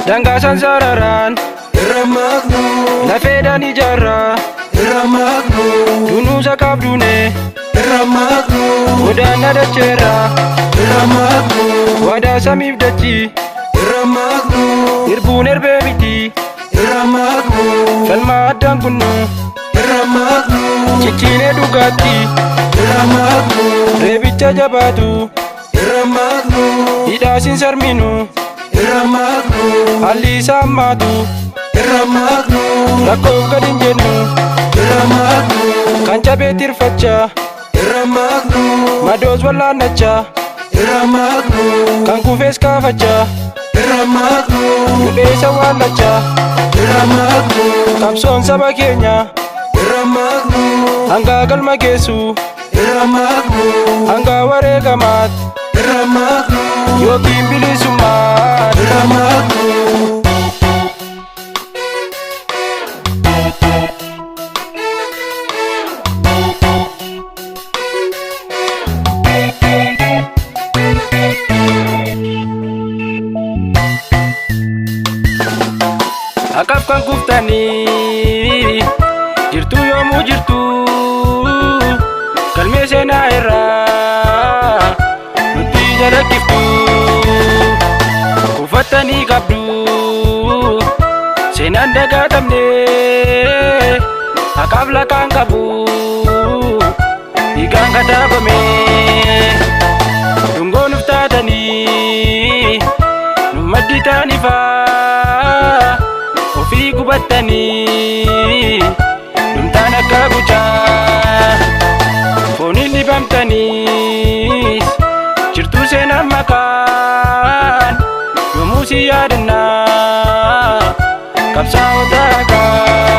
Dangasan sararan Ramaknu Lafedan ijarra Ramaknu Dunusa kabdune Ramaknu Udana dachera Ramaknu Wada samif dachi Ramaknu Irbun erbe biti Ramaknu Falma adan kunu Ramaknu Chichine dugati Ramaknu Rebicha jabatu Ramaknu Hidasin sarminu Ramaknu Ali samatu Ramaknu Rakkoof gadin jennu Ramaknu Kancha beetirfacha Ramaknu Madoos wallaannacha Ramaknu Kan kufees kaafacha Ramaknu Mudheessa waallacha Ramaknu Qabsoon saba keenya Ramaknu hanga galma geessu Ramaknu hanga wareegamaat Ramaknu yookiin bilisummaat Ramaknu Akaf kan kuftanii jirtu yoomuu jirtu galmee seenaa irraa nutti jalakkiftu uffattanii qabdu seenaan dagaatamne akaaf lakaan qabu dhiigaan kataabame dungoon uftaatanii nu maddi taanifaa ofii gubattanii dhumtaan akka guchaa fooniin dhibamtaniis jirtuu seenaan makaan yoomuu si yaadannaa qabsaa'ota haqaa